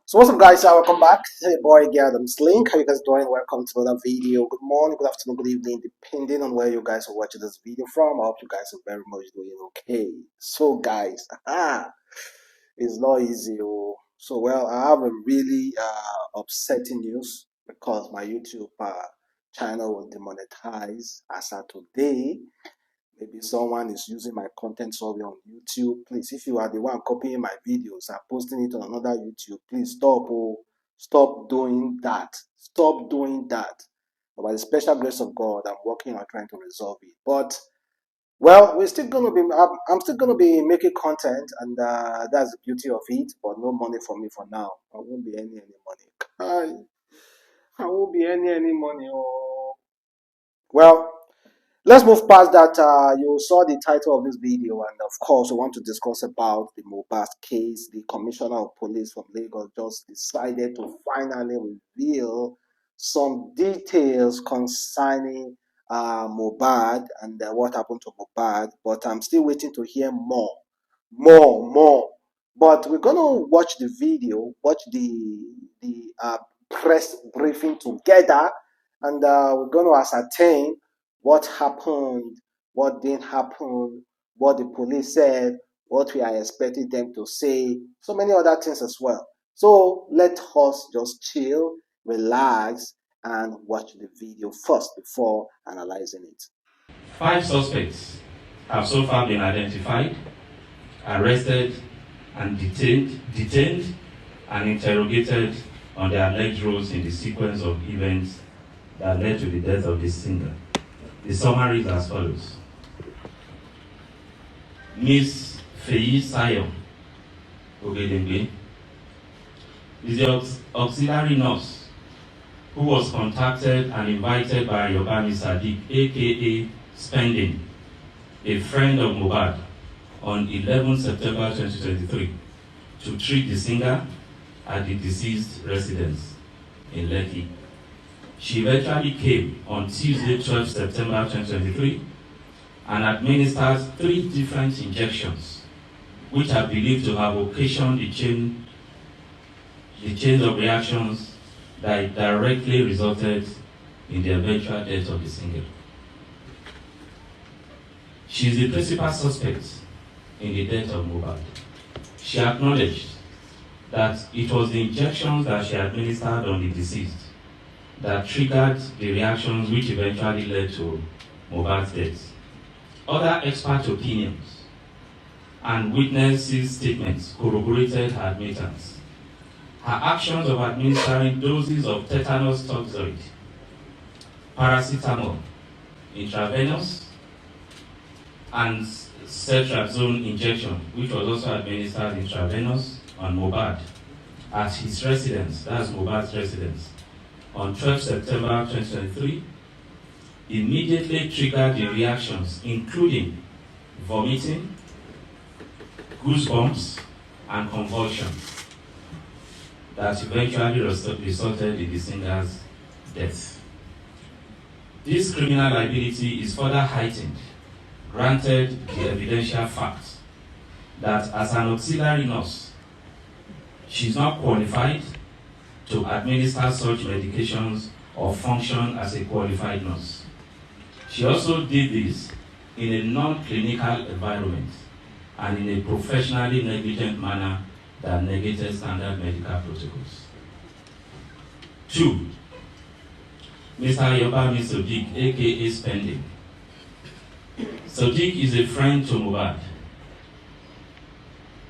So what's up guys, welcome back. It's your boy Adam's Link. How you guys doing? Welcome to another video. Good morning, good afternoon, good evening, depending on where you guys are watching this video from. I hope you guys are very much doing okay. So guys, it's not easy. So well, I have a really upsetting news because my YouTube channel was demonetized as of today. Maybe someone is using my content sorry on YouTube. Please, if you are the one copying my videos and posting it on another YouTube, please stop. Stop doing that. Stop doing that. But by the special grace of God, I'm working on trying to resolve it. But well, we're still gonna be. I'm still gonna be making content, and that's the beauty of it. But no money for me for now. I won't be any money. I won't be any money. Oh, well. Let's move past that. You saw the title of this video, and of course, we want to discuss about the Mohbad case. The Commissioner of Police from Lagos just decided to finally reveal some details concerning Mohbad and what happened to Mohbad. But I'm still waiting to hear more. But we're gonna watch the video, watch the press briefing together, and we're gonna ascertain what happened, what didn't happen, what the police said, what we are expecting them to say, so many other things as well. So let us just chill, relax, and watch the video first before analyzing it. 5 suspects have so far been identified, arrested, and detained and interrogated on their alleged roles in the sequence of events that led to the death of the singer. The summary is as follows. Ms. Feyi Sayo Ogedengbe is the auxiliary nurse who was contacted and invited by Yobami Sadiq, aka Spending, a friend of Mohbad, on 11 September 2023 to treat the singer at the deceased residence in Lekki. She eventually came on Tuesday, 12 September 2023 and administered 3 different injections, which are believed to have occasioned the chain of reactions that directly resulted in the eventual death of the singer. She is the principal suspect in the death of Mohbad. She acknowledged that it was the injections that she administered on the deceased that triggered the reactions which eventually led to Mohbad's death. Other expert opinions and witnesses' statements corroborated her admittance. Her actions of administering doses of tetanus toxoid, paracetamol, intravenous, and cetrazone injection, which was also administered intravenous on Mohbad at his residence, that's Mohbad's residence, on 12 September 2023, immediately triggered the reactions, including vomiting, goosebumps, and convulsions, that eventually resulted in the singer's death. This criminal liability is further heightened, granted the evidential fact that as an auxiliary nurse, she is not qualified to administer such medications or function as a qualified nurse. She also did this in a non-clinical environment and in a professionally negligent manner that negated standard medical protocols. 2. Mr. Yobami Sadiq, aka Spending. Sadiq is a friend to Mohbad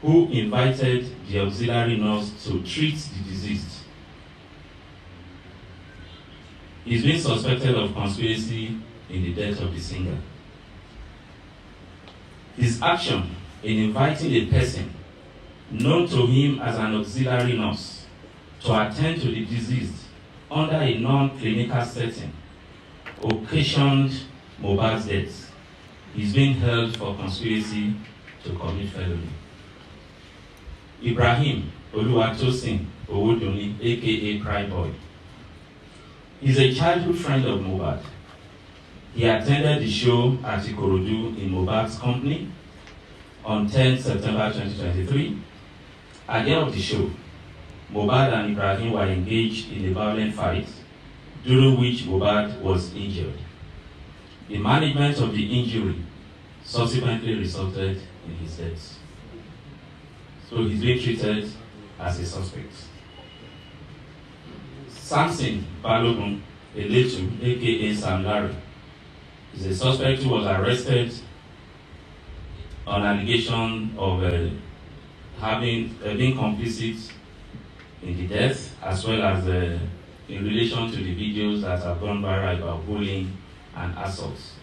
who invited the auxiliary nurse to treat the deceased. He is being suspected of conspiracy in the death of the singer. His action in inviting a person known to him as an auxiliary nurse to attend to the deceased under a non-clinical setting occasioned Mohbad's death. He is being held for conspiracy to commit felony. Ibrahim Oluwatosin Owodunni, aka Primeboy. He's a childhood friend of Mohbad. He attended the show at Ikorodu in Mohbad's company on 10 September 2023. At the end of the show, Mohbad and Ibrahim were engaged in a violent fight, during which Mohbad was injured. The management of the injury subsequently resulted in his death. So he's being treated as a suspect. Samson Balogun Eletu, aka Sam Larry, is a suspect who was arrested on allegation of being complicit in the death, as well as in relation to the videos that have gone viral about bullying and assaults,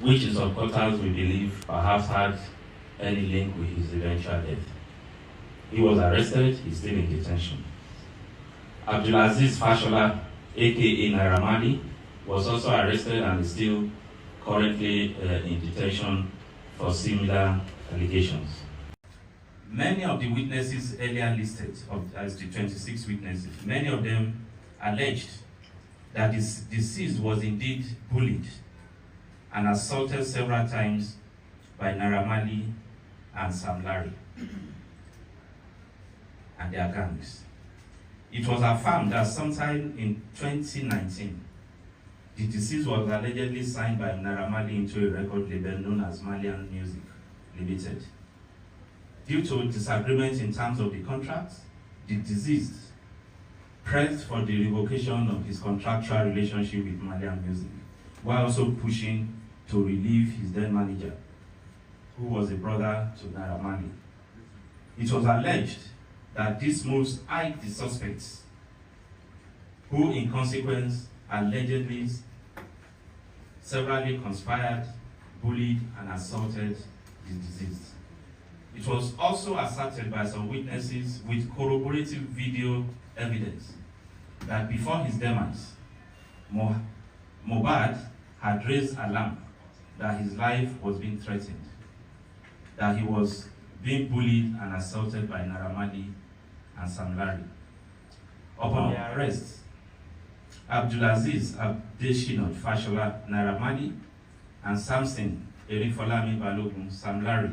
which in some quarters we believe perhaps had any link with his eventual death. He was arrested, he's still in detention. Abdulaziz Fashola, aka Naira Marley, was also arrested and is still currently in detention for similar allegations. Many of the witnesses earlier listed as the 26 witnesses, many of them alleged that this deceased was indeed bullied and assaulted several times by Naira Marley and Sam Larry and their gangs. It was affirmed that sometime in 2019, the deceased was allegedly signed by Naira Marley into a record label known as Malian Music Limited. Due to disagreement in terms of the contract, the deceased pressed for the revocation of his contractual relationship with Malian Music, while also pushing to relieve his then manager, who was a brother to Naira Marley. It was alleged that these moves eyed the suspects, who in consequence allegedly severally conspired, bullied, and assaulted the deceased. It was also asserted by some witnesses with corroborative video evidence that before his demise, Mohbad had raised alarm that his life was being threatened, that he was being bullied and assaulted by Naira Marley and Sam Larry. Upon their arrest, Abdulaziz Abdeshinot Fashola Naira Marley and Samson Erifolami Balogun Sam Larry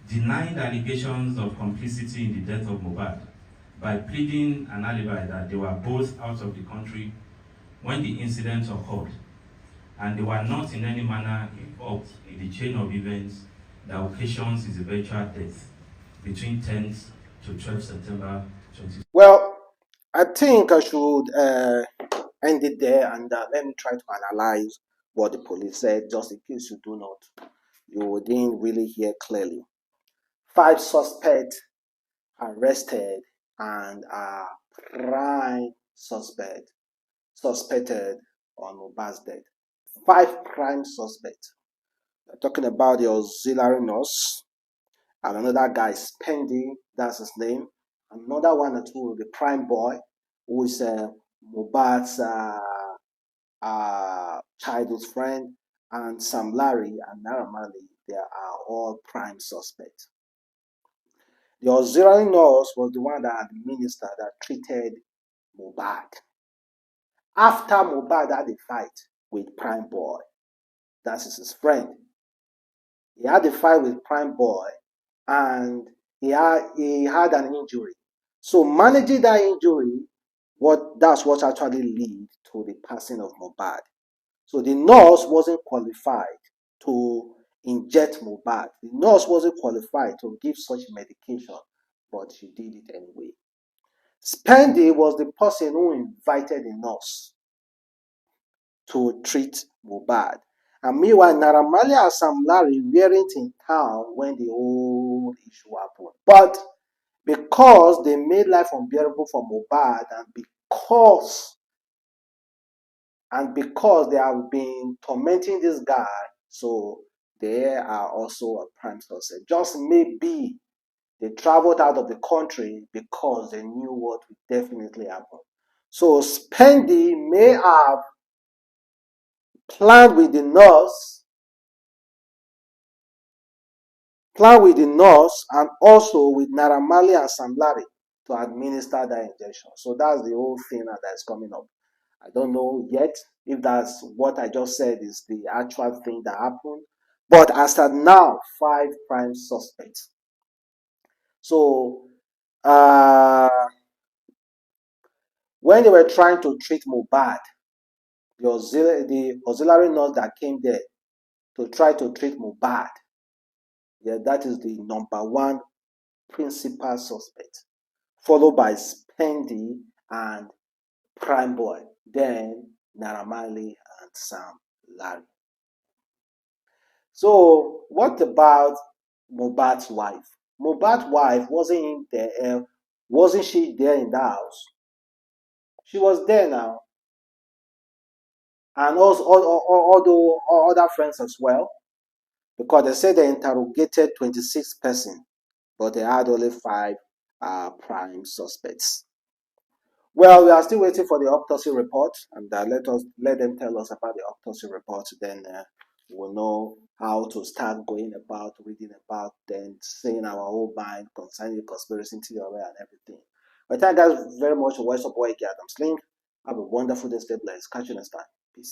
denied allegations of complicity in the death of Mohbad by pleading an alibi that they were both out of the country when the incident occurred, and they were not in any manner involved in the chain of events that occasions his eventual death between 10th to 12th September 2020. Well, I think I should end it there, and let me try to analyze what the police said, just in case you didn't really hear clearly. 5 suspects arrested and are prime suspected on Mohbad's death. 5 prime suspects. We're talking about the auxiliary nurse, and another guy, Spendy, that's his name. Another one or two, the Primeboy, who is Mohbad's childhood friend, and Sam Larry and Naira Marley. They are all prime suspects. The auxiliary nurse was the one that administered, that treated Mohbad. After Mohbad had a fight with Primeboy, that is his friend. He had a fight with Primeboy, and he had an injury. So managing that injury, that's what actually led to the passing of Mohbad. So the nurse wasn't qualified to inject Mohbad. The nurse wasn't qualified to give such medication, but she did it anyway. Spendy was the person who invited the nurse to treat Mohbad. And meanwhile, Naira Marley and Sam Larry weren't in town when the whole issue happened. But because they made life unbearable for Mohbad, and because they have been tormenting this guy, so they are also a prime suspect. Just maybe they traveled out of the country because they knew what would definitely happen. So Spendy may have planned with the nurse and also with Naira Marley and Sam Larry to administer that injection. So that's the whole thing that is coming up. I don't know yet if that's what I just said is the actual thing that happened. But as of now, 5 prime suspects. So When they were trying to treat Mohbad, the auxiliary nurse that came there to try to treat Mohbad, yeah, that is the number one principal suspect, followed by Spendy and Primeboy, then Naira Marley and Sam Larry. So what about Mohbad's wife? Mohbad's wife wasn't she there in the house? She was there now, and also all other friends as well, because they said they interrogated 26 persons, but they had only 5 prime suspects. Well, we are still waiting for the autopsy report, and let them tell us about the autopsy report. Then we'll know how to start going about reading about, then saying our own mind concerning the conspiracy theory and everything. But thank you guys very much for watching. Boy, Adam's Link. Have a wonderful day. Stay blessed. Catch you next time. Peace.